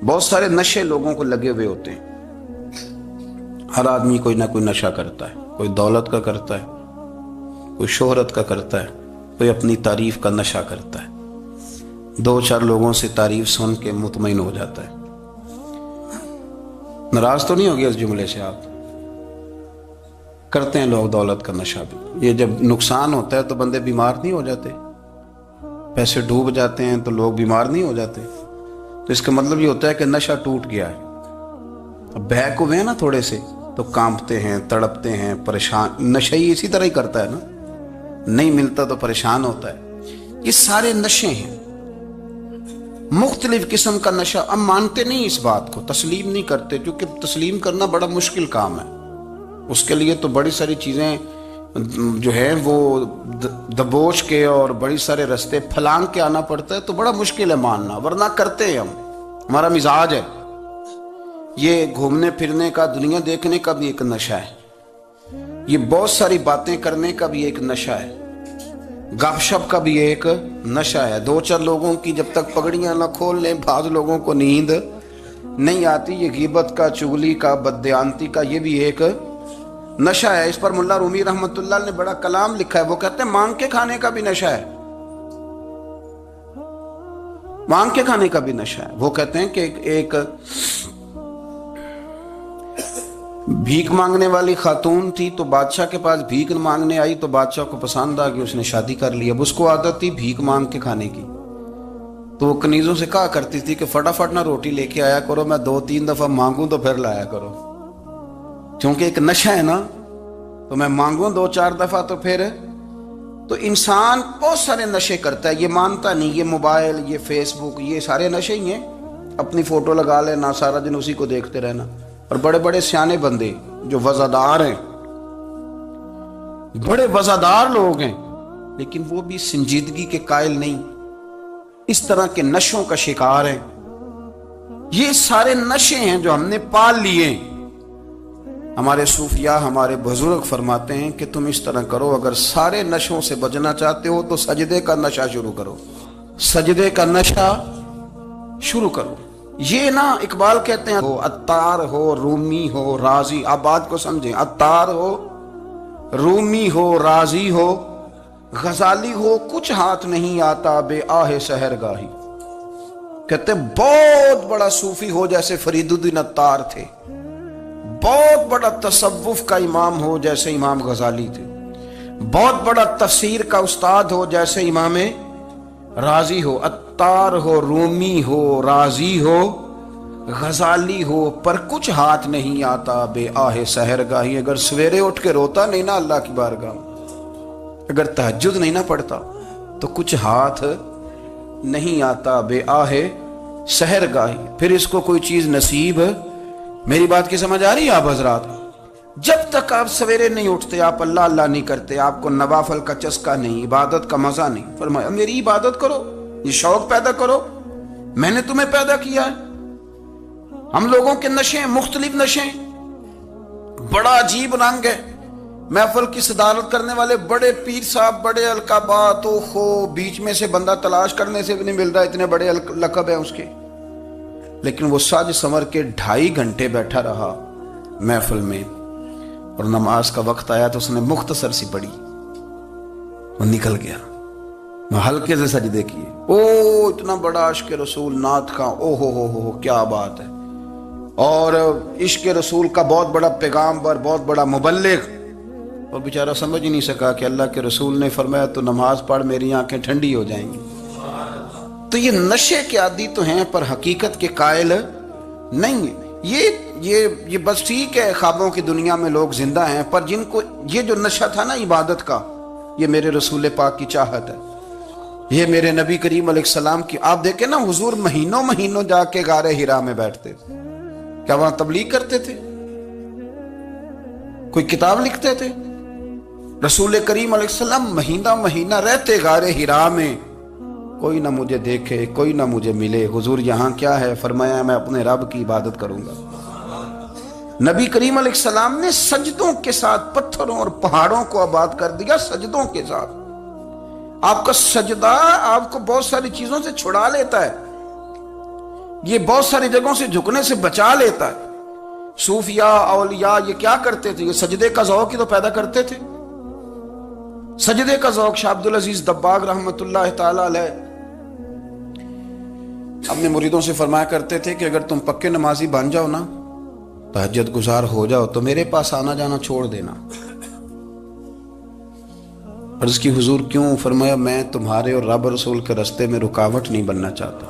بہت سارے نشے لوگوں کو لگے ہوئے ہوتے ہیں. ہر آدمی کوئی نہ کوئی نشہ کرتا ہے. کوئی دولت کا کرتا ہے, کوئی شہرت کا کرتا ہے, کوئی اپنی تعریف کا نشہ کرتا ہے. دو چار لوگوں سے تعریف سن کے مطمئن ہو جاتا ہے. ناراض تو نہیں ہو گیا اس جملے سے آپ؟ کرتے ہیں لوگ دولت کا نشہ بھی. یہ جب نقصان ہوتا ہے تو بندے بیمار نہیں ہو جاتے؟ پیسے ڈوب جاتے ہیں تو لوگ بیمار نہیں ہو جاتے؟ تو اس کا مطلب یہ ہوتا ہے کہ نشہ ٹوٹ گیا ہے. اب بہک ہوئے ہیں نا تھوڑے سے تو کانپتے ہیں, تڑپتے ہیں, پریشان. نشہ ہی اسی طرح ہی کرتا ہے نا, نہیں ملتا تو پریشان ہوتا ہے. یہ سارے نشے ہیں, مختلف قسم کا نشہ. ہم مانتے نہیں اس بات کو, تسلیم نہیں کرتے, کیونکہ تسلیم کرنا بڑا مشکل کام ہے. اس کے لیے تو بڑی ساری چیزیں جو ہیں وہ دبوچ کے اور بڑی سارے رستے پھلانگ کے آنا پڑتا ہے, تو بڑا مشکل ہے ماننا, ورنہ کرتے ہیں ہم. ہمارا مزاج ہے. یہ گھومنے پھرنے کا, دنیا دیکھنے کا بھی ایک نشہ ہے. یہ بہت ساری باتیں کرنے کا بھی ایک نشہ ہے. گپ شپ کا بھی ایک نشہ ہے. دو چار لوگوں کی جب تک پگڑیاں نہ کھول لیں, بعض لوگوں کو نیند نہیں آتی. یہ غیبت کا, چغلی کا, بددیانتی کا, یہ بھی ایک نشہ ہے. اس پر ملا رومی رحمت اللہ نے بڑا کلام لکھا ہے. وہ کہتے ہیں مانگ کے کھانے کا بھی نشہ ہے, مانگ کے کھانے کا بھی نشہ ہے. وہ کہتے ہیں کہ ایک بھیک مانگنے والی خاتون تھی, تو بادشاہ کے پاس بھیک مانگنے آئی, تو بادشاہ کو پسند آ گئی, اس نے شادی کر لی. اب اس کو عادت تھی بھیک مانگ کے کھانے کی, تو وہ کنیزوں سے کہا کرتی تھی کہ فٹافٹ نہ روٹی لے کے آیا کرو, میں 2-3 دفعہ مانگوں تو پھر لایا کرو. کیونکہ ایک نشہ ہے نا, تو میں مانگوں 2-4 دفعہ تو پھر. تو انسان بہت سارے نشے کرتا ہے, یہ مانتا نہیں. یہ موبائل, یہ فیس بک, یہ سارے نشے ہی ہیں. اپنی فوٹو لگا لینا, سارا دن اسی کو دیکھتے رہنا. اور بڑے بڑے سیانے بندے جو وزادار ہیں, بڑے وزادار لوگ ہیں, لیکن وہ بھی سنجیدگی کے قائل نہیں, اس طرح کے نشوں کا شکار ہیں. یہ سارے نشے ہیں جو ہم نے پال لیے. ہمارے صوفیاء, ہمارے بزرگ فرماتے ہیں کہ تم اس طرح کرو, اگر سارے نشوں سے بچنا چاہتے ہو تو سجدے کا نشہ شروع کرو, سجدے کا نشہ شروع کرو. یہ نا اقبال کہتے ہیں عطار ہو, رومی ہو, رازی. آپ بات کو سمجھیں, عطار ہو, رومی ہو, رازی ہو, غزالی ہو, کچھ ہاتھ نہیں آتا بے آہ سحر گاہی. کہتے بہت بڑا صوفی ہو جیسے فرید الدین عطار تھے, بہت بڑا تصوف کا امام ہو جیسے امام غزالی تھے, بہت بڑا تفسیر کا استاد ہو جیسے امام رازی ہو. عطار ہو, رومی ہو, رازی ہو, غزالی ہو, پر کچھ ہاتھ نہیں آتا بے آہ سحر گاہی. اگر سویرے اٹھ کے روتا نہیں نا اللہ کی بارگاہ میں, اگر تہجد نہیں نہ پڑھتا, تو کچھ ہاتھ نہیں آتا بے آہ سحر گاہی. پھر اس کو کوئی چیز نصیب. میری بات کی سمجھ آ رہی ہے آپ حضرات؟ جب تک آپ سویرے نہیں اٹھتے, آپ اللہ اللہ نہیں کرتے, آپ کو نوافل کا چسکا نہیں, عبادت کا مزہ نہیں. فرمایا میری عبادت کرو, یہ شوق پیدا کرو, میں نے تمہیں پیدا کیا ہے. ہم لوگوں کے نشے ہیں, مختلف نشے ہیں, بڑا عجیب رنگ ہے. محفل کی صدارت کرنے والے بڑے پیر صاحب, بڑے القابات, بیچ میں سے بندہ تلاش کرنے سے بھی نہیں مل رہا, اتنے بڑے لقب ہیں اس کے. لیکن وہ ساج سمر کے 2.5 گھنٹے بیٹھا رہا محفل میں, اور نماز کا وقت آیا تو اس نے مختصر سی پڑھی, وہ نکل گیا. ہلکے سے سجدے کیے. اتنا بڑا عشق رسول, نعت خواں, ہو کیا بات ہے. اور عشق رسول کا بہت بڑا پیغامبر, بہت بڑا مبلغ, اور بیچارہ سمجھ ہی نہیں سکا کہ اللہ کے رسول نے فرمایا تو نماز پڑھ, میری آنکھیں ٹھنڈی ہو جائیں گی. تو یہ نشے کے عادی تو ہیں, پر حقیقت کے قائل نہیں ہیں. یہ بس ٹھیک ہے, خوابوں کی دنیا میں لوگ زندہ ہیں, پر جن کو یہ جو نشہ تھا نا عبادت کا, یہ میرے رسول پاک کی چاہت ہے, یہ میرے نبی کریم علیہ السلام کی. آپ دیکھیں نا, حضور مہینوں جا کے غار حرا میں بیٹھتے. کیا وہاں تبلیغ کرتے تھے؟ کوئی کتاب لکھتے تھے؟ رسول کریم علیہ السلام مہینہ رہتے غار حرا میں. کوئی نہ مجھے دیکھے, کوئی نہ مجھے ملے. حضور یہاں کیا ہے؟ فرمایا میں اپنے رب کی عبادت کروں گا. نبی کریم علیہ السلام نے سجدوں کے ساتھ پتھروں اور پہاڑوں کو آباد کر دیا, سجدوں کے ساتھ. آپ کا سجدہ آپ کو بہت ساری چیزوں سے چھڑا لیتا ہے. یہ بہت ساری جگہوں سے جھکنے سے بچا لیتا ہے۔ صوفیاء اولیاء یہ کیا کرتے تھے؟ یہ سجدے کا ذوق ہی تو پیدا کرتے تھے۔ سجدے کا ذوق شاہ عبدالعزیز دباغ رحمت اللہ تعالی علیہ اپنے مریدوں سے فرمایا کرتے تھے کہ اگر تم پکے نمازی بن جاؤ نا، تہجد گزار ہو جاؤ، تو میرے پاس آنا جانا چھوڑ دینا۔ عرض کی حضور کیوں؟ فرمایا میں تمہارے اور رب رسول کے راستے میں رکاوٹ نہیں بننا چاہتا،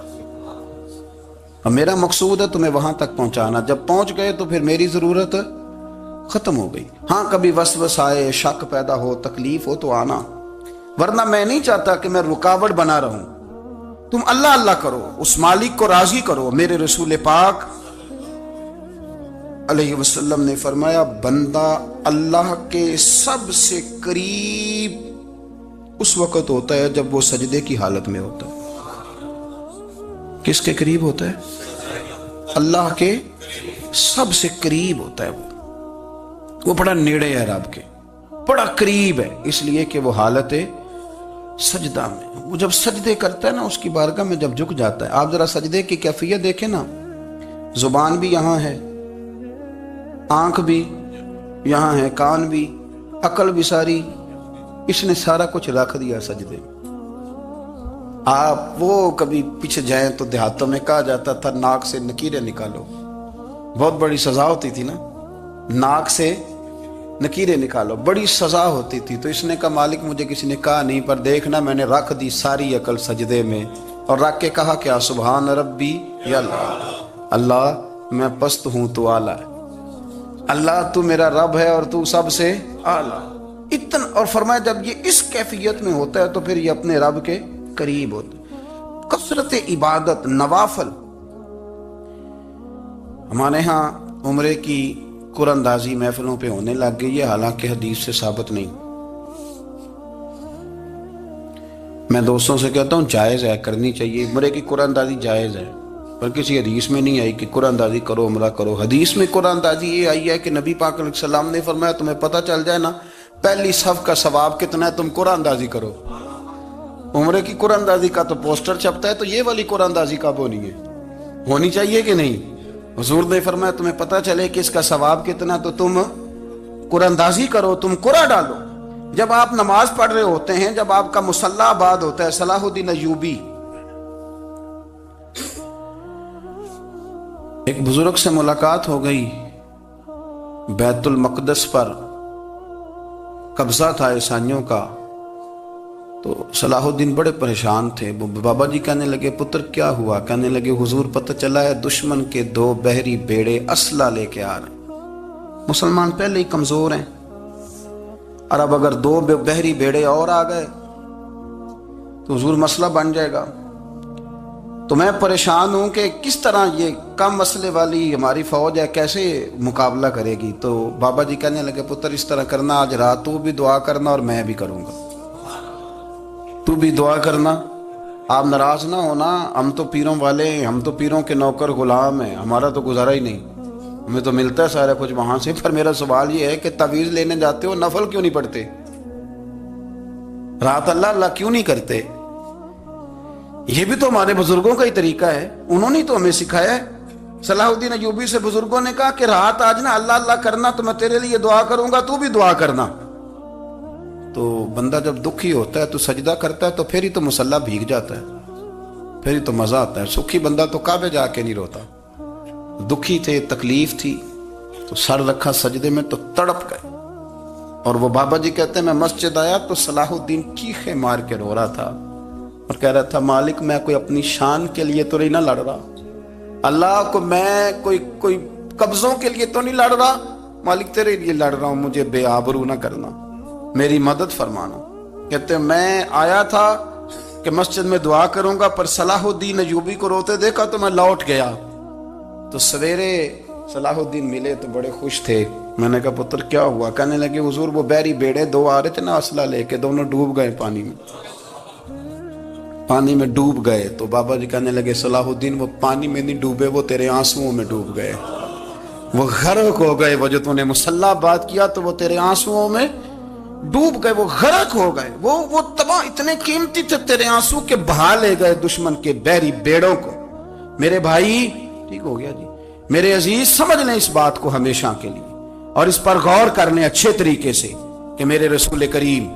اور میرا مقصود ہے تمہیں وہاں تک پہنچانا۔ جب پہنچ گئے تو پھر میری ضرورت ختم ہو گئی۔ ہاں کبھی وسوس آئے، شک پیدا ہو، تکلیف ہو تو آنا، ورنہ میں نہیں چاہتا کہ میں رکاوٹ بنا رہوں۔ تم اللہ اللہ کرو، اس مالک کو راضی کرو۔ میرے رسول پاک علیہ وسلم نے فرمایا بندہ اللہ کے سب سے قریب اس وقت ہوتا ہے جب وہ سجدے کی حالت میں ہوتا ہے۔ کس کے قریب ہوتا ہے؟ اللہ کے سب سے قریب ہوتا ہے۔ وہ بڑا نیڑے ہے رب کے، بڑا قریب ہے، اس لیے کہ وہ حالت سجدہ میں، وہ جب سجدے کرتا ہے نا اس کی بارگاہ میں جب جھک جاتا ہے۔ آپ ذرا سجدے کی کیفیت دیکھیں نا، زبان بھی یہاں ہے، آنکھ بھی یہاں ہے، کان بھی، عقل بھی ساری، اس نے سارا کچھ رکھ دیا سجدے میں۔ آپ وہ کبھی پیچھے جائیں تو دیہاتوں میں کہا جاتا تھا ناک سے نکیریں نکالو، بہت بڑی سزا ہوتی تھی نا، ناک سے نکیریں نکالو، بڑی سزا ہوتی تھی۔ تو اس نے کہا مالک مجھے کسی نے کہا نہیں، پر دیکھنا میں نے رکھ دی ساری عقل سجدے میں، اور رکھ کے کہا کیا؟ سبحان ربی یا اللہ، اللہ میں پست ہوں تو اعلیٰ ہے، اللہ تو میرا رب ہے اور تو سب سے اعلیٰ اتنا۔ اور فرمایا جب یہ اس کیفیت میں ہوتا ہے تو پھر یہ اپنے رب کے قریب ہوتا ہے۔ کثرت عبادت، نوافل۔ ہمارے ہاں عمرے کی قرآن اندازی محفلوں پہ ہونے لگ گئی ہے، حالانکہ حدیث سے ثابت نہیں۔ میں دوستوں سے کہتا ہوں جائز ہے، کرنی چاہیے، عمرے کی قرآن اندازی جائز ہے، پر کسی حدیث میں نہیں آئی کہ قرآن اندازی کرو عمرہ کرو۔ حدیث میں قرآن اندازی یہ آئی ہے کہ نبی پاک علیہ السلام نے فرمایا تمہیں پتہ چل جائے نا پہلی صف کا ثواب کتنا ہے، تم قرآن اندازی کرو۔ عمرے کی قرآن اندازی کا تو پوسٹر چھپتا ہے، تو یہ والی قرآن اندازی کب ہونی ہے؟ ہونی چاہیے کہ نہیں؟ حضور نے فرمایا تمہیں پتہ چلے کہ اس کا ثواب کتنا، تو تم قرآن اندازی کرو، تم قرآن ڈالو۔ جب آپ نماز پڑھ رہے ہوتے ہیں، جب آپ کا مصلی آباد ہوتا ہے، صلاح الدین ایوبی ایک بزرگ سے ملاقات ہو گئی، بیت المقدس پر قبضہ تھا عیسائیوں کا، تو صلاح الدین بڑے پریشان تھے۔ بابا جی کہنے لگے پتر کیا ہوا؟ کہنے لگے حضور پتہ چلا ہے دشمن کے 2 بحری بیڑے اسلحہ لے کے آ رہے ہیں، مسلمان پہلے ہی کمزور ہیں، اور اب اگر 2 بحری بیڑے اور آ گئے تو حضور مسئلہ بن جائے گا۔ تو میں پریشان ہوں کہ کس طرح یہ کم مسئلے والی ہماری فوج ہے کیسے مقابلہ کرے گی۔ تو بابا جی کہنے لگے پتر اس طرح کرنا، آج رات تو بھی دعا کرنا اور میں بھی کروں گا، تو بھی دعا کرنا، آپ ناراض نہ ہونا، ہم تو پیروں والے ہیں، ہم تو پیروں کے نوکر غلام ہیں، ہمارا تو گزارا ہی نہیں، ہمیں تو ملتا ہے سارا کچھ وہاں سے۔ پر میرا سوال یہ ہے کہ تعویذ لینے جاتے ہو نفل کیوں نہیں پڑھتے؟ رات اللہ اللہ کیوں نہیں کرتے؟ یہ بھی تو ہمارے بزرگوں کا ہی طریقہ ہے، انہوں نے تو ہمیں سکھایا ہے۔ صلاح الدین ایوبی سے بزرگوں نے کہا کہ رات آج نا اللہ اللہ کرنا، تو میں تیرے لیے دعا کروں گا، تو بھی دعا کرنا۔ تو بندہ جب دکھی ہوتا ہے تو سجدہ کرتا ہے، تو پھر ہی تو مصلی بھیگ جاتا ہے، پھر ہی تو مزہ آتا ہے۔ سکھی بندہ تو کعبے جا کے نہیں روتا، دکھی تھے، تکلیف تھی، تو سر رکھا سجدے میں تو تڑپ گئے۔ اور وہ بابا جی کہتے ہیں میں مسجد آیا تو صلاح الدین چیخے مار کے رو رہا تھا اور کہہ رہا تھا مالک میں کوئی اپنی شان کے لیے تو نہیں نہ لڑ رہا، اللہ کو میں کوئی قبضوں کے لیے تو نہیں لڑ رہا، مالک تیرے لیے لڑ رہا ہوں، مجھے بے آبرو نہ کرنا، میری مدد فرمانا۔ کہتے ہیں میں آیا تھا کہ مسجد میں دعا کروں گا، پر صلاح الدین ایوبی کو روتے دیکھا تو میں لوٹ گیا۔ تو سویرے صلاح الدین ملے تو بڑے خوش تھے۔ میں نے کہا پتر کیا ہوا؟ کہنے لگے حضور وہ بحری بیڑے 2 آ رہے تھے نا اسلحہ لے کے، دونوں ڈوب گئے پانی میں ڈوب گئے۔ تو بابا جی کہنے لگے صلاح الدین وہ پانی میں نہیں ڈوبے، وہ تیرے آنسوؤں میں ڈوب گئے، وہ غرق ہو گئے، وہ جو تو نے مصلی بات کیا تو وہ تیرے آنسوؤں میں ڈوب گئے، وہ غرق ہو گئے، وہ تباہ اتنے قیمتی تھے تیرے آنسو کے بہا لے گئے دشمن کے بحری بیڑوں کو۔ میرے بھائی ٹھیک ہو گیا جی، میرے عزیز سمجھ لیں اس بات کو ہمیشہ کے لیے، اور اس پر غور کر لیں اچھے طریقے سے کہ میرے رسول کریم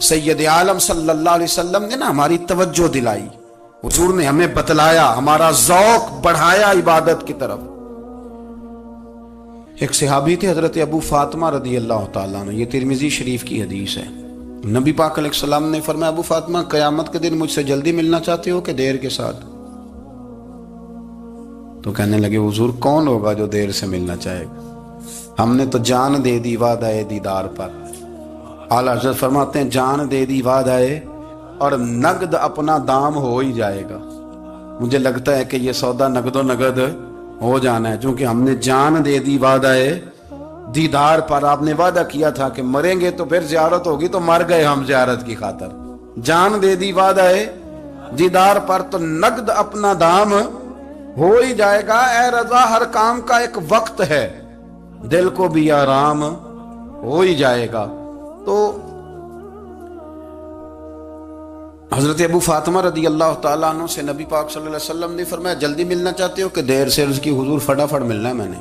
سید عالم صلی اللہ علیہ وسلم نے نا ہماری توجہ دلائی، حضور نے ہمیں بتلایا، ہمارا ذوق بڑھایا عبادت کی طرف۔ ایک صحابی تھے حضرت ابو فاطمہ رضی اللہ تعالیٰ عنہ، یہ ترمذی شریف کی حدیث ہے۔ نبی پاک علیہ السلام نے فرمایا ابو فاطمہ قیامت کے دن مجھ سے جلدی ملنا چاہتے ہو کہ دیر کے ساتھ؟ تو کہنے لگے حضور کون ہوگا جو دیر سے ملنا چاہے گا، ہم نے تو جان دے دی وعدہ دیدار پر۔ اعلیٰ حضرت فرماتے ہیں جان دے دی وعدہ اور نقد اپنا دام ہو ہی جائے گا۔ مجھے لگتا ہے کہ یہ سودا نقد و نقد ہو جانا ہے، چونکہ ہم نے جان دے دی وعدہ دیدار پر۔ آپ نے وعدہ کیا تھا کہ مریں گے تو پھر زیارت ہوگی، تو مر گئے ہم زیارت کی خاطر۔ جان دے دی وعدہ دیدار پر تو نقد اپنا دام ہو ہی جائے گا۔ اے رضا ہر کام کا ایک وقت ہے، دل کو بھی آرام ہو ہی جائے گا۔ تو حضرت ابو فاطمہ رضی اللہ تعالیٰ عنہ سے نبی پاک صلی اللہ علیہ وسلم نے فرمایا جلدی ملنا چاہتے ہو کہ دیر سے؟ عرض کی حضور فٹافٹ ملنا ہے، میں نے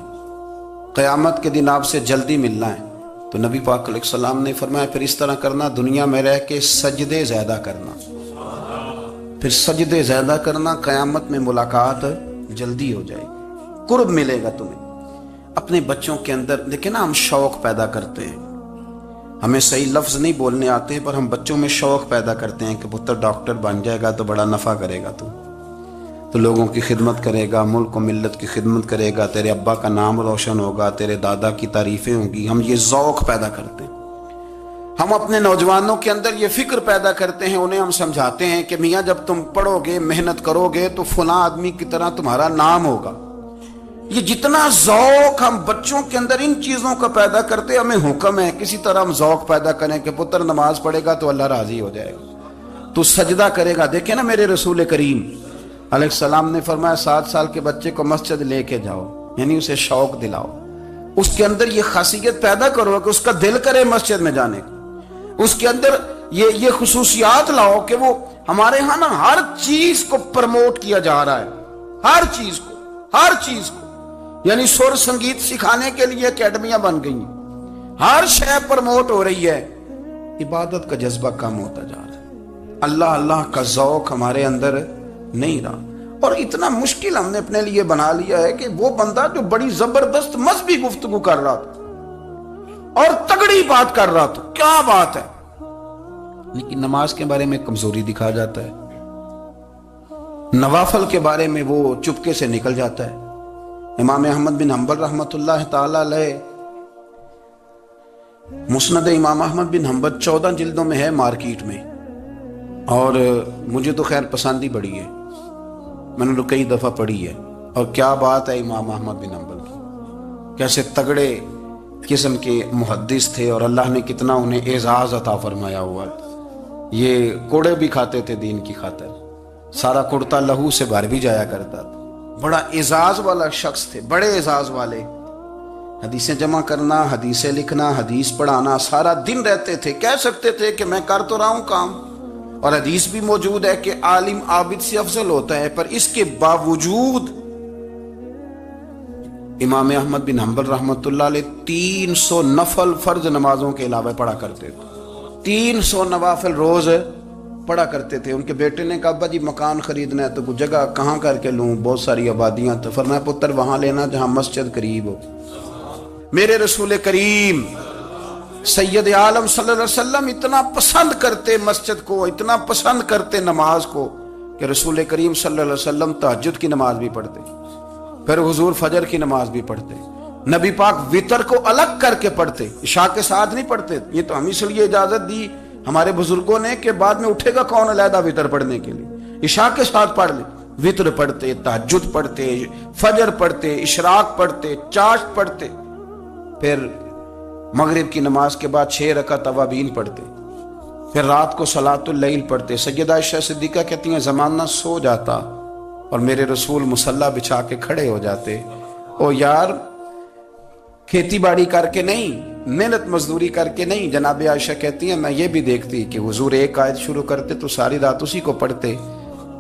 قیامت کے دن آپ سے جلدی ملنا ہے۔ تو نبی پاک علیہ السلام نے فرمایا پھر اس طرح کرنا، دنیا میں رہ کے سجدے زیادہ کرنا، پھر سجدے زیادہ کرنا، قیامت میں ملاقات جلدی ہو جائے گی، قرب ملے گا تمہیں۔ اپنے بچوں کے اندر دیکھیں نا، ہم شوق پیدا کرتے ہیں، ہمیں صحیح لفظ نہیں بولنے آتے پر ہم بچوں میں شوق پیدا کرتے ہیں کہ پتر ڈاکٹر بن جائے گا تو بڑا نفع کرے گا، تو لوگوں کی خدمت کرے گا، ملک و ملت کی خدمت کرے گا، تیرے ابا کا نام روشن ہوگا، تیرے دادا کی تعریفیں ہوں گی۔ ہم یہ ذوق پیدا کرتے ہیں۔ ہم اپنے نوجوانوں کے اندر یہ فکر پیدا کرتے ہیں، انہیں ہم سمجھاتے ہیں کہ میاں جب تم پڑھو گے، محنت کرو گے تو فلاں آدمی کی طرح تمہارا نام ہوگا۔ یہ جتنا ذوق ہم بچوں کے اندر ان چیزوں کا پیدا کرتے، ہمیں حکم ہے کسی طرح ہم ذوق پیدا کریں کہ پتر نماز پڑھے گا تو اللہ راضی ہو جائے گا، تو سجدہ کرے گا۔ دیکھیں نا میرے رسول کریم علیہ السلام نے فرمایا 7 سال کے بچے کو مسجد لے کے جاؤ، یعنی اسے شوق دلاؤ، اس کے اندر یہ خاصیت پیدا کرو کہ اس کا دل کرے مسجد میں جانے کو، اس کے اندر یہ خصوصیات لاؤ کہ وہ ہمارے ہاں نا ہر چیز کو پرموٹ کیا جا رہا ہے، ہر چیز کو، یعنی سر سنگیت سکھانے کے لیے اکیڈمیاں بن گئی ہیں، ہر شے پرموٹ ہو رہی ہے، عبادت کا جذبہ کم ہوتا جا رہا ہے، اللہ کا ذوق ہمارے اندر نہیں رہا۔ اور اتنا مشکل ہم نے اپنے لیے بنا لیا ہے کہ وہ بندہ جو بڑی زبردست مذہبی گفتگو کر رہا تھا اور تگڑی بات کر رہا تھا، کیا بات ہے، لیکن نماز کے بارے میں کمزوری دکھا جاتا ہے، نوافل کے بارے میں وہ چپکے سے نکل جاتا ہے۔ امام احمد بن حنبل رحمۃ اللہ تعالی علیہ، مسند امام احمد بن حنبل 14 جلدوں میں ہے مارکیٹ میں، اور مجھے تو خیر پسند ہی بڑی ہے، میں نے تو کئی دفعہ پڑھی ہے۔ اور کیا بات ہے امام احمد بن حنبل کی، کیسے تگڑے قسم کے محدث تھے، اور اللہ نے کتنا انہیں اعزاز عطا فرمایا ہوا۔ یہ کوڑے بھی کھاتے تھے دین کی خاطر، سارا کرتا لہو سے بھر بھی جایا کرتا تھا، بڑا اعزاز والا شخص تھے، بڑے اعزاز والے، حدیثیں جمع کرنا، حدیثیں لکھنا، حدیث پڑھانا، سارا دن رہتے تھے۔ کہہ سکتے تھے کہ میں کر تو رہا ہوں کام، اور حدیث بھی موجود ہے کہ عالم عابد سے افضل ہوتا ہے، پر اس کے باوجود امام احمد بن حنبل رحمۃ اللہ علیہ 300 نفل فرض نمازوں کے علاوہ پڑھا کرتے تھے، 300 نوافل روز پڑھا کرتے تھے۔ ان کے بیٹے نے کہا ابا جی مکان خریدنا ہے تو وہ جگہ کہاں کر کے لوں، بہت ساری آبادیاں، تو فرمایا پتر وہاں لینا جہاں مسجد قریب ہو۔ میرے رسول کریم سید عالم صلی اللہ علیہ وسلم اتنا پسند کرتے مسجد کو، اتنا پسند کرتے نماز کو، کہ رسول کریم صلی اللہ علیہ وسلم تہجد کی نماز بھی پڑھتے، پھر حضور فجر کی نماز بھی پڑھتے، نبی پاک وتر کو الگ کر کے پڑھتے، عشاء کے ساتھ نہیں پڑھتے۔ یہ تو ہم اس لیے اجازت دی ہمارے بزرگوں نے کہ بعد میں اٹھے گا کون علیحدہ وتر پڑھنے کے لیے، عشاء کے ساتھ پڑھ لیں۔ وتر پڑھتے، تہجد پڑھتے، فجر پڑھتے، اشراق پڑھتے، چاشت پڑھتے، پھر مغرب کی نماز کے بعد 6 رکعت اوابین پڑھتے، پھر رات کو صلاۃ اللیل پڑھتے۔ سیدہ عائشہ صدیقہ کہتی ہیں زمانہ سو جاتا اور میرے رسول مصلی بچھا کے کھڑے ہو جاتے، او یار کھیتی باڑی کر کے نہیں، محنت مزدوری کر کے نہیں۔ جناب عائشہ کہتی ہیں میں یہ بھی دیکھتی کہ حضور ایک آیت شروع کرتے تو ساری رات اسی کو پڑھتے،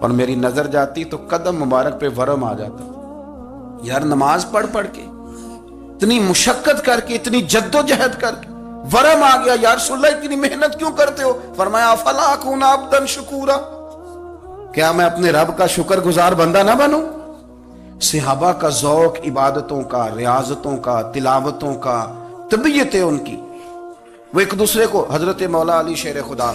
اور میری نظر جاتی تو قدم مبارک پہ ورم آ جاتا. یار نماز پڑھ پڑھ کے اتنی مشقت کر کے اتنی جد و جہد کر کے ورم آ گیا. یا رسول اللہ اتنی محنت کیوں کرتے ہو؟ فرمایا افلا اکون عبدا شکورا، کیا میں اپنے رب کا شکر گزار بندہ نہ بنوں؟ صحابہ کا ذوق عبادتوں کا، ریاضتوں کا، تلاوتوں کا، طبیعت ہے ان کی. وہ ایک دوسرے کو، حضرت مولا علی شیر خدا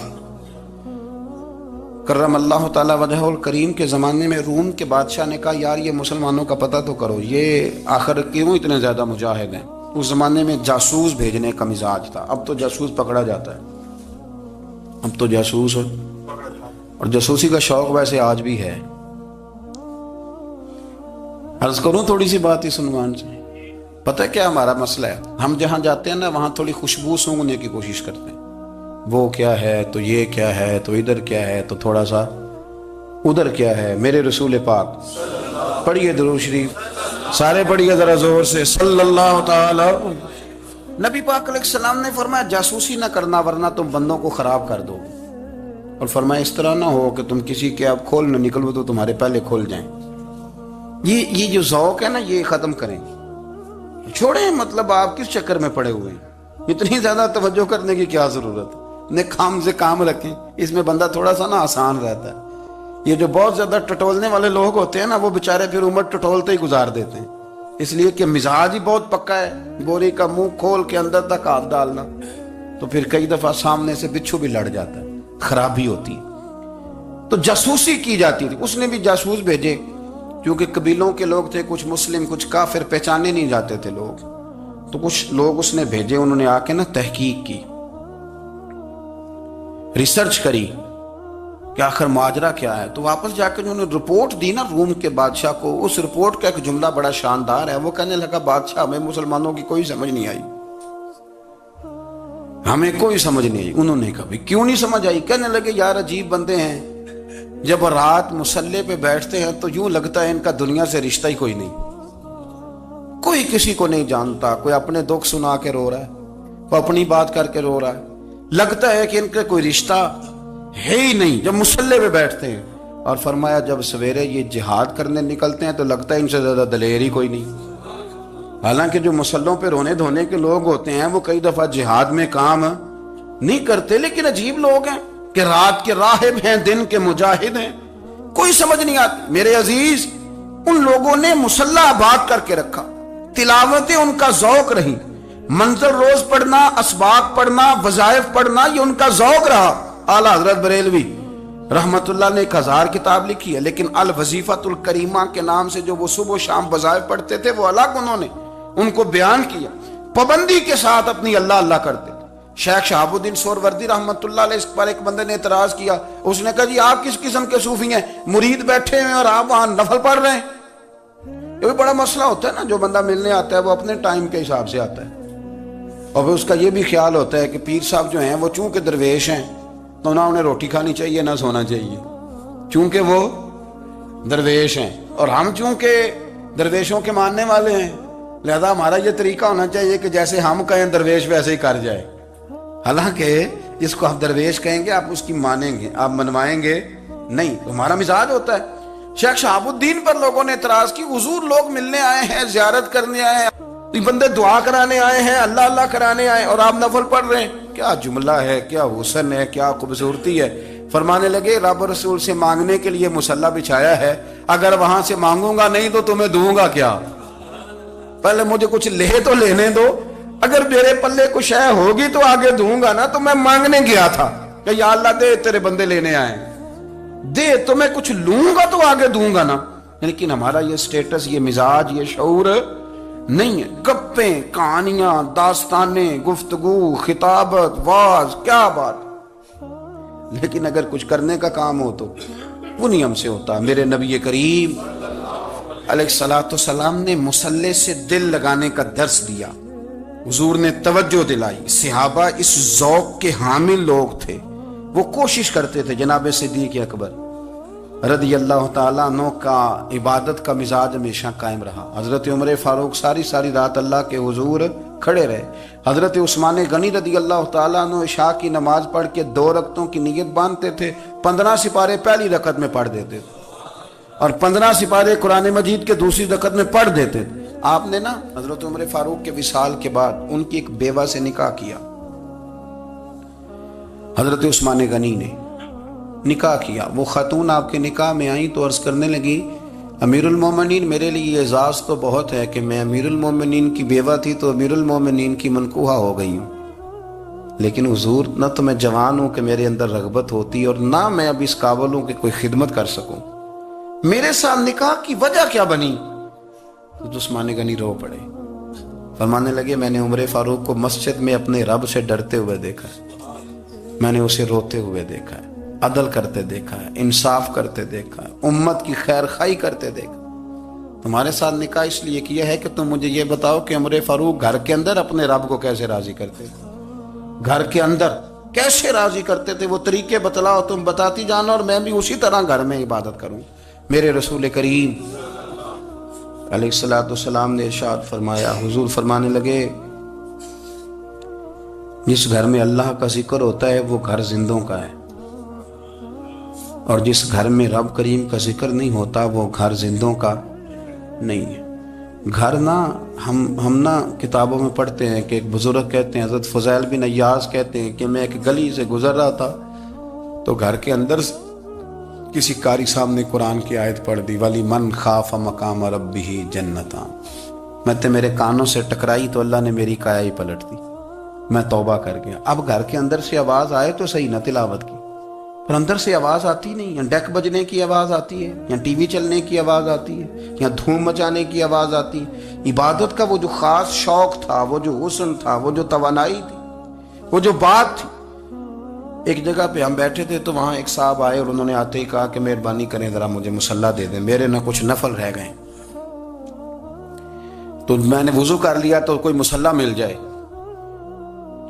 کرم اللہ تعالی وجہ الکریم کے زمانے میں روم کے بادشاہ نے کہا یار یہ مسلمانوں کا پتہ تو کرو، یہ آخر کیوں اتنے زیادہ مجاہد ہیں؟ اس زمانے میں جاسوس بھیجنے کا مزاج تھا. اب تو جاسوس پکڑا جاتا ہے، اب تو جاسوس اور جاسوسی کا شوق ویسے آج بھی ہے. عرض کروں تھوڑی سی بات اس عنوان سے. پتہ ہے کیا ہمارا مسئلہ ہے؟ ہم جہاں جاتے ہیں نا وہاں تھوڑی خوشبو سونگنے کی کوشش کرتے ہیں. وہ کیا ہے تو یہ کیا ہے تو ادھر کیا ہے تو تھوڑا سا ادھر کیا ہے. میرے رسول پاک پڑھیے درود شریف، سارے پڑھیے ذرا زور سے، صلی اللہ تعالی. نبی پاک علیہ السلام نے فرمایا جاسوسی نہ کرنا ورنہ تم بندوں کو خراب کر دو. اور فرمایا اس طرح نہ ہو کہ تم کسی کے اب کھول نہ نکلو تو تمہارے پہلے کھول جائیں. یہ جو ذوق ہے نا یہ ختم کریں، چھوڑیں. مطلب آپ کس چکر میں پڑے ہوئے ہیں؟ اتنی زیادہ توجہ کرنے کی کیا ضرورت ہے؟ اپنے کام سے کام رکھیں، اس میں بندہ تھوڑا سا نا آسان رہتا ہے. یہ جو بہت زیادہ ٹٹولنے والے لوگ ہوتے ہیں نا وہ بےچارے پھر عمر ٹٹولتے ہی گزار دیتے ہیں، اس لیے کہ مزاج ہی بہت پکا ہے. بوری کا منہ کھول کے اندر تک ہاتھ ڈالنا تو پھر کئی دفعہ سامنے سے بچھو بھی لڑ جاتا ہے، خرابی ہوتی ہے. تو جاسوسی کی جاتی تھی. اس نے بھی جاسوس بھیجے کیونکہ قبیلوں کے لوگ تھے، کچھ مسلم کچھ کافر، پہچانے نہیں جاتے تھے لوگ. تو کچھ لوگ اس نے بھیجے، انہوں نے آ کے نا تحقیق کی، ریسرچ کری کہ آخر ماجرا کیا ہے. تو واپس جا کے انہوں نے رپورٹ دی نا روم کے بادشاہ کو. اس رپورٹ کا ایک جملہ بڑا شاندار ہے. وہ کہنے لگا بادشاہ ہمیں مسلمانوں کی کوئی سمجھ نہیں آئی، ہمیں کوئی سمجھ نہیں آئی. انہوں نے کہا کیوں نہیں سمجھ آئی؟ کہنے لگے یار عجیب بندے ہیں، جب رات مسلح پہ بیٹھتے ہیں تو یوں لگتا ہے ان کا دنیا سے رشتہ ہی کوئی نہیں، کوئی کسی کو نہیں جانتا. کوئی اپنے دکھ سنا کے رو رہا ہے، کوئی اپنی بات کر کے رو رہا ہے. لگتا ہے کہ ان کا کوئی رشتہ ہے ہی نہیں جب مسلح پہ بیٹھتے ہیں. اور فرمایا جب سویرے یہ جہاد کرنے نکلتے ہیں تو لگتا ہے ان سے زیادہ دلیر ہی کوئی نہیں. حالانکہ جو مسلحوں پہ رونے دھونے کے لوگ ہوتے ہیں وہ کئی دفعہ جہاد میں کام نہیں کرتے، لیکن عجیب لوگ ہیں کہ رات کے راہب ہیں دن کے مجاہد ہیں، کوئی سمجھ نہیں آتی. میرے عزیز ان لوگوں نے مسلح آباد کر کے رکھا، تلاوتیں ان کا ذوق رہی، منظر روز پڑھنا، اسباق پڑھنا، وظائف پڑھنا یہ ان کا ذوق رہا. اعلیٰ حضرت بریلوی رحمت اللہ نے 1000 کتاب لکھی ہے، لیکن الوظیفۃ الکریمہ کے نام سے جو وہ صبح و شام وظائف پڑھتے تھے وہ الگ انہوں نے ان کو بیان کیا، پابندی کے ساتھ اپنی اللہ اللہ کرتے تھے. شیخ شہاب الدین سہروردی رحمت اللہ علیہ اس پر ایک بندے نے اعتراض کیا. اس نے کہا جی آپ کس قسم کے صوفی ہیں، مرید بیٹھے ہیں اور آپ وہاں نفل پڑھ رہے ہیں؟ یہ بھی بڑا مسئلہ ہوتا ہے نا. جو بندہ ملنے آتا ہے وہ اپنے ٹائم کے حساب سے آتا ہے، اور پھر اس کا یہ بھی خیال ہوتا ہے کہ پیر صاحب جو ہیں وہ چونکہ درویش ہیں تو نہ انہیں روٹی کھانی چاہیے نہ سونا چاہیے، چونکہ وہ درویش ہیں، اور ہم چونکہ درویشوں کے ماننے والے ہیں لہذا ہمارا یہ طریقہ ہونا چاہیے کہ جیسے ہم کہیں درویش ویسے ہی کر جائے. حالانکہ جس کو آپ درویش کہیں گے آپ اس کی مانیں گے، آپ منوائیں گے نہیں. ہمارا مزاج ہوتا ہے. شیخ شہاب الدین پر لوگوں نے اعتراض کی، حضور لوگ ملنے آئے ہیں، زیارت کرنے آئے ہیں، یہ بندے دعا کرانے آئے ہیں، اللہ اللہ کرانے آئے اور آپ نفل پڑھ رہے ہیں. کیا جملہ ہے، کیا حسن ہے، کیا خوبصورتی ہے. فرمانے لگے رب رسول سے مانگنے کے لیے مصلی بچھایا ہے، اگر وہاں سے مانگوں گا نہیں تو تمہیں دوں گا کیا؟ پہلے مجھے کچھ لے تو لینے دو، اگر میرے پلے کچھ ہے ہوگی تو آگے دوں گا نا. تو میں مانگنے گیا تھا کہ یا اللہ دے تیرے بندے لینے آئے، دے تو میں کچھ لوں گا تو آگے دوں گا نا. لیکن ہمارا یہ سٹیٹس، یہ مزاج، یہ شعور نہیں ہے. گپیں، کہانیاں، داستانیں، گفتگو، خطابت، واز، کیا بات. لیکن اگر کچھ کرنے کا کام ہو تو وہ نہیں ہم سے ہوتا. میرے نبی کریم علیہ الصلوۃ والسلام نے مصلی سے دل لگانے کا درس دیا، حضور نے توجہ دلائی. صحابہ اس ذوق کے حامل لوگ تھے، وہ کوشش کرتے تھے. جناب صدیق اکبر رضی اللہ تعالیٰ عنہ کا عبادت کا مزاج ہمیشہ قائم رہا. حضرت عمر فاروق ساری رات اللہ کے حضور کھڑے رہے. حضرت عثمان غنی رضی اللہ تعالیٰ عنہ عشاء کی نماز پڑھ کے 2 رکعتوں کی نیت باندھتے تھے، 15 سپارے پہلی رکعت میں پڑھ دیتے تھے. اور 15 سپارے قرآن مجید کے دوسری رکعت میں پڑھ دیتے تھے۔ آپ نے نا حضرت عمر فاروق کے وصال کے بعد ان کی ایک بیوہ سے نکاح کیا، حضرت عثمان غنی نے نکاح کیا۔ وہ خاتون آپ کے نکاح میں آئیں تو عرض کرنے لگی امیر المومنین میرے لیے یہ اعزاز تو بہت ہے کہ میں امیر المومنین کی بیوہ تھی تو امیر المومنین کی منکوحہ ہو گئی ہوں، لیکن حضور نہ تو میں جوان ہوں کہ میرے اندر رغبت ہوتی اور نہ میں اب اس قابل ہوں کہ کوئی خدمت کر سکوں، میرے ساتھ نکاح کی وجہ کیا بنی؟ تو عثمان غنی رو پڑے، فرمانے لگے میں نے عمر فاروق کو مسجد میں اپنے رب سے ڈرتے ہوئے دیکھا ہے، میں نے اسے روتے ہوئے دیکھا ہے، عدل کرتے دیکھا ہے، انصاف کرتے دیکھا ہے، امت کی خیر خواہی کرتے دیکھا۔ تمہارے ساتھ نکاح اس لیے کیا ہے کہ تم مجھے یہ بتاؤ کہ عمر فاروق گھر کے اندر اپنے رب کو کیسے راضی کرتے تھے، گھر کے اندر کیسے راضی کرتے تھے، وہ طریقے بتلاؤ، تم بتاتی جانا اور میں بھی اسی طرح گھر میں عبادت کروں۔ میرے رسول کریم علیہ السلام نے ارشاد فرمایا، حضور فرمانے لگے جس گھر میں اللہ کا ذکر ہوتا ہے وہ گھر زندوں کا ہے، اور جس گھر میں رب کریم کا ذکر نہیں ہوتا وہ گھر زندوں کا نہیں ہے۔ گھر نا ہم نا کتابوں میں پڑھتے ہیں کہ ایک بزرگ کہتے ہیں، حضرت فضیل بن عیاض کہتے ہیں کہ میں ایک گلی سے گزر رہا تھا تو گھر کے اندر کسی قاری صاحب نے قرآن کی آیت پڑھ دی، ولی من خاف مقام ربہ جنتان، میں تے میرے کانوں سے ٹکرائی تو اللہ نے میری کایا ہی پلٹ دی، میں توبہ کر گیا۔ اب گھر کے اندر سے آواز آئے تو صحیح نہ تلاوت کی، پر اندر سے آواز آتی نہیں، یا ڈیک بجنے کی آواز آتی ہے، یا ٹی وی چلنے کی آواز آتی ہے، یا دھوم مچانے کی آواز آتی ہے۔ عبادت کا وہ جو خاص شوق تھا، وہ جو حسن تھا، وہ جو توانائی تھی، وہ جو بات تھی۔ ایک جگہ پہ ہم بیٹھے تھے تو وہاں ایک صاحب آئے اور انہوں نے آتے ہی کہا کہ مہربانی کریں ذرا مجھے مصلی دے دیں، میرے نہ کچھ نفل رہ گئے۔ تو میں نے وضو کر لیا تو کوئی مصلی مل جائے،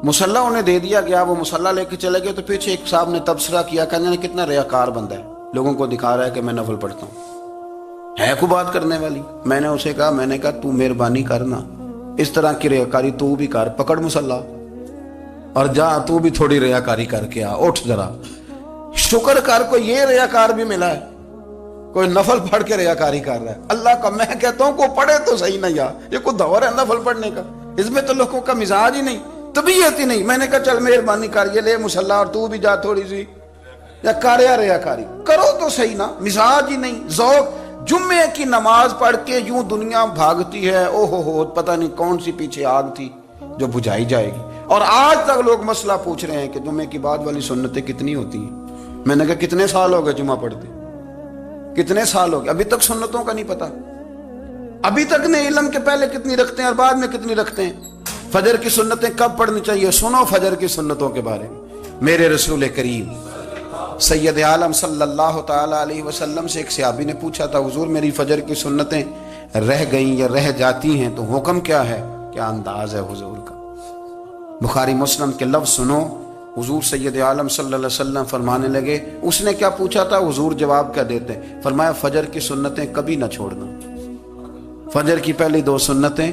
مصلی انہیں دے دیا گیا، وہ مصلی لے کے چلے گئے تو پیچھے ایک صاحب نے تبصرہ کیا، کہنے کتنا ریاکار بندہ ہے، لوگوں کو دکھا رہا ہے کہ میں نفل پڑھتا ہوں، ہے کوئی بات کرنے والی؟ میں نے اسے کہا تو مہربانی کرنا اس طرح کی ریاکاری تو بھی کر، پکڑ مصلی اور جا تو بھی تھوڑی ریاکاری کر کے آ، اٹھ ذرا شکر کر، کوئی یہ ریاکار بھی ملا ہے، کوئی نفل پڑھ کے ریاکاری کر رہا ہے۔ اللہ کا میں کہتا ہوں کو پڑھے تو صحیح، نہ یار یہ کوئی دور ہے نفل پڑھنے کا، اس میں تو لوگوں کا مزاج ہی نہیں، طبیعت ہی نہیں۔ میں نے کہا چل مہربانی کر یہ لے مصلی اور تو بھی جا تھوڑی سی یا کر یا ریاکاری کرو تو صحیح نا، مزاج ہی نہیں، ذوق۔ جمعے کی نماز پڑھ کے یوں دنیا بھاگتی ہے، او ہو پتہ نہیں کون سی پیچھے آگ تھی جو بجھائی جائے گی، اور آج تک لوگ مسئلہ پوچھ رہے ہیں کہ جمعے کی بعد والی سنتیں کتنی ہوتی ہیں۔ میں نے کہا کتنے سال ہو گئے جمعہ پڑھتے، کتنے سال ہو گئے، ابھی تک سنتوں کا نہیں پتا، ابھی تک نے علم کے پہلے کتنی رکھتے ہیں اور بعد میں کتنی رکھتے ہیں۔ فجر کی سنتیں کب پڑھنی چاہیے، سنو فجر کی سنتوں کے بارے میں۔ میرے رسول کریم سید عالم صلی اللہ تعالی علیہ وسلم سے ایک صحابی نے پوچھا تھا، حضور میری فجر کی سنتیں رہ گئیں یا رہ جاتی ہیں تو حکم کیا ہے، کیا انداز ہے حضور کا؟ بخاری مسلم کے لفظ سنو، حضور سید عالم صلی اللہ علیہ وسلم فرمانے لگے، اس نے کیا پوچھا تھا، حضور جواب کیا دیتے ہیں؟ فرمایا فجر کی سنتیں کبھی نہ چھوڑنا، فجر کی پہلی 2 سنتیں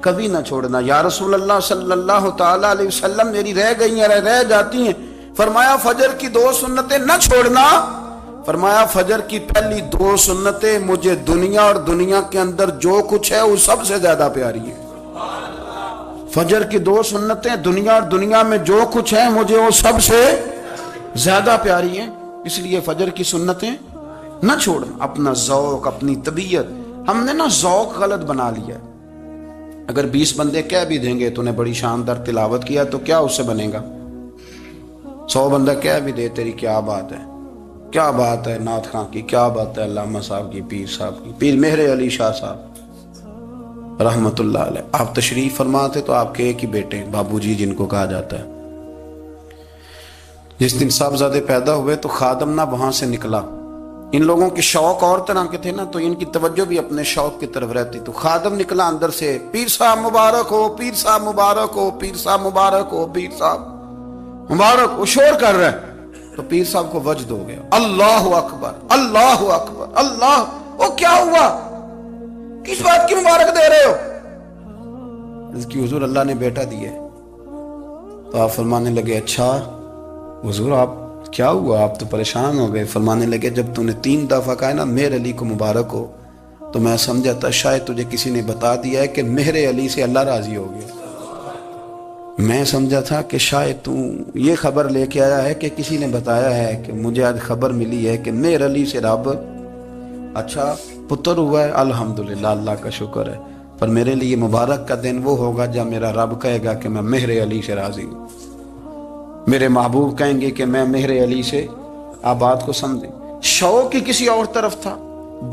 کبھی نہ چھوڑنا۔ یا رسول اللہ صلی اللہ تعالی علیہ وسلم میری رہ گئی ہیں، رہ جاتی ہیں۔ فرمایا فجر کی 2 سنتیں نہ چھوڑنا، فرمایا فجر کی پہلی 2 سنتیں مجھے دنیا اور دنیا کے اندر جو کچھ ہے وہ سب سے زیادہ پیاری ہے۔ فجر کی 2 سنتیں دنیا اور دنیا میں جو کچھ ہے مجھے وہ سب سے زیادہ پیاری ہیں، اس لیے فجر کی سنتیں نہ چھوڑنا۔ اپنا ذوق، اپنی طبیعت، ہم نے نا ذوق غلط بنا لیا ہے۔ اگر 20 بندے کہہ بھی دیں گے تو نے بڑی شاندار تلاوت کیا تو کیا اس سے بنے گا؟ 100 بندہ کہہ بھی دے تیری کیا بات ہے، کیا بات ہے نعت خاں کی، کیا بات ہے علامہ صاحب کی، پیر صاحب کی، پیر مہر علی شاہ صاحب رحمت اللہ علیہ۔ آپ تشریف فرما تھے تو آپ کے ایک ہی بیٹے بابو جی جن کو کہا جاتا ہے، جس دن صاحبزادے پیدا ہوئے تو خادم نہ وہاں سے نکلا۔ ان لوگوں کے شوق اور طرح کے تھے نا، تو ان کی توجہ بھی اپنے شوق کی طرف رہتی، تو خادم نکلا اندر سے، پیر صاحب مبارک ہو، پیر صاحب مبارک ہو، پیر صاحب مبارک ہو، پیر صاحب مبارک، وہ شور کر رہا ہے۔ تو پیر صاحب کو وجد ہو گیا، اللہ اکبر اللہ اکبر اللہ، وہ کیا ہوا، کس بات کی مبارک دے رہے ہو؟ اس کی حضور اللہ نے بیٹا دیا ہے۔ تو آپ فرمانے لگے اچھا حضور آپ کیا ہوا آپ تو پریشان ہو گئے؟ فرمانے لگے جب تو نے 3 دفعہ کہا نا مہر علی کو مبارک ہو تو میں سمجھا تھا شاید تجھے کسی نے بتا دیا ہے کہ مہر علی سے اللہ راضی ہو گیا۔ میں سمجھا تھا کہ شاید تو یہ خبر لے کے آیا ہے کہ کسی نے بتایا ہے کہ مجھے آج خبر ملی ہے کہ مہر علی سے رب اچھا پتر ہوا ہے، الحمدللہ اللہ کا شکر ہے، پر میرے لیے مبارک کا دن وہ ہوگا جب میرا رب کہے گا کہ میں مہر علی سے راضی ہوں، میرے محبوب کہیں گے کہ میں مہر علی سے۔ آپ بات کو سمجھیں، شوق ہی کسی اور طرف تھا،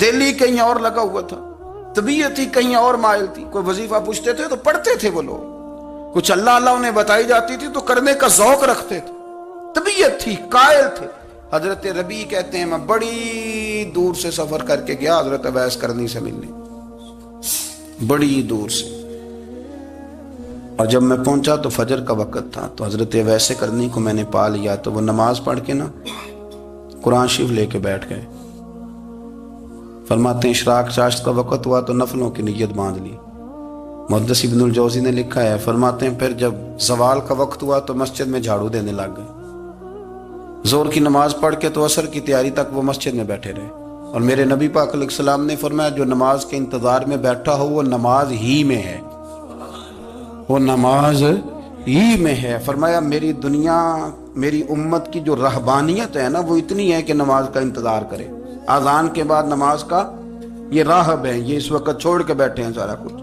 دل ہی کہیں اور لگا ہوا تھا، طبیعت ہی کہیں اور مائل تھی۔ کوئی وظیفہ پوچھتے تھے تو پڑھتے تھے وہ لوگ، کچھ اللہ اللہ انہیں بتائی جاتی تھی تو کرنے کا ذوق رکھتے تھے، طبیعت تھی، قائل تھے۔ حضرت ربیع کہتے ہیں میں بڑی دور سے سفر کر کے گیا حضرت اویس کرنی سے ملنے، بڑی دور سے، اور جب میں پہنچا تو فجر کا وقت تھا، تو حضرت اویس کرنی کو میں نے پا لیا، تو وہ نماز پڑھ کے نا قرآن شریف لے کے بیٹھ گئے۔ فرماتے ہیں اشراق چاشت کا وقت ہوا تو نفلوں کی نیت باندھ لی۔ محدث ابن الجوزی نے لکھا ہے، فرماتے ہیں پھر جب زوال کا وقت ہوا تو مسجد میں جھاڑو دینے لگ گئے، زور کی نماز پڑھ کے تو عصر کی تیاری تک وہ مسجد میں بیٹھے رہے، اور میرے نبی پاک علیہ السلام نے فرمایا جو نماز کے انتظار میں بیٹھا ہو وہ نماز ہی میں ہے، وہ نماز ہی میں ہے۔ فرمایا میری دنیا، میری امت کی جو رہبانیت ہے نا وہ اتنی ہے کہ نماز کا انتظار کرے، اذان کے بعد نماز کا یہ راہب ہے، یہ اس وقت چھوڑ کے بیٹھے ہیں سارا کچھ۔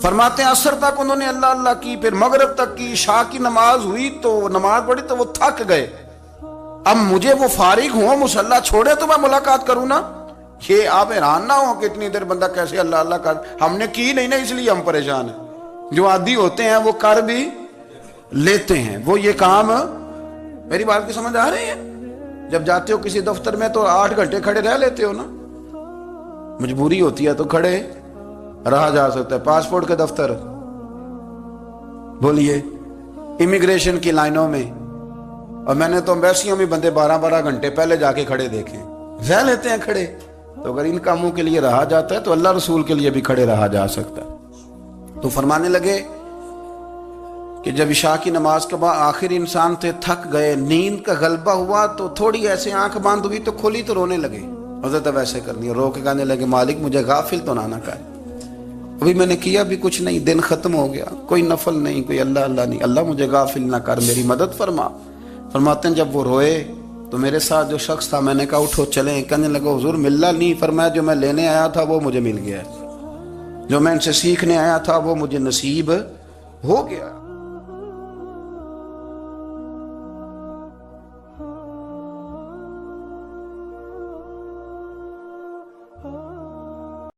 فرماتے ہیں عصر تک انہوں نے اللہ اللہ کی، پھر مغرب تک کی، عشاء کی نماز ہوئی تو نماز پڑھی تو وہ تھک گئے، اب مجھے وہ فارغ ہوں مصلی چھوڑے تو میں ملاقات کروں نا۔ یہ آپ حیران نہ ہو کہ اتنی دیر بندہ کیسے اللہ اللہ کر، ہم نے کی نہیں نا اس لیے ہم پریشان ہیں، جو عادی ہوتے ہیں وہ کر بھی لیتے ہیں، وہ یہ کام۔ میری بات کی سمجھ آ رہی ہے؟ جب جاتے ہو کسی دفتر میں تو 8 گھنٹے کھڑے رہ لیتے ہو نا، مجبوری ہوتی ہے تو کھڑے رہا جا سکتا ہے۔ پاسپورٹ کے دفتر بولیے، امیگریشن کی لائنوں میں، اور میں نے تو امبیسیوں میں بندے 12 گھنٹے پہلے جا کے کھڑے دیکھے، رہ لیتے ہیں کھڑے۔ تو اگر ان کاموں کے لیے رہا جاتا ہے تو اللہ رسول کے لیے بھی کھڑے رہا جا سکتا ہے۔ تو فرمانے لگے کہ جب عشاء کی نماز کے بعد آخر انسان تھے، تھک گئے، نیند کا غلبہ ہوا تو تھوڑی ایسے آنکھ بند ہوئی تو کھولی تو رونے لگے۔ حضرت ویسے کرنی رو کے کہنے لگے مالک مجھے غافل تو نہ کرے، ابھی میں نے کیا بھی کچھ نہیں، دن ختم ہو گیا، کوئی نفل نہیں، کوئی اللہ اللہ نہیں، اللہ مجھے غافل نہ کر، میری مدد فرما۔ فرماتے ہیں جب وہ روئے تو میرے ساتھ جو شخص تھا میں نے کہا اٹھو چلیں، کہنے لگا حضور ملنا نہیں، فرمایا جو میں لینے آیا تھا وہ مجھے مل گیا، جو میں ان سے سیکھنے آیا تھا وہ مجھے نصیب ہو گیا۔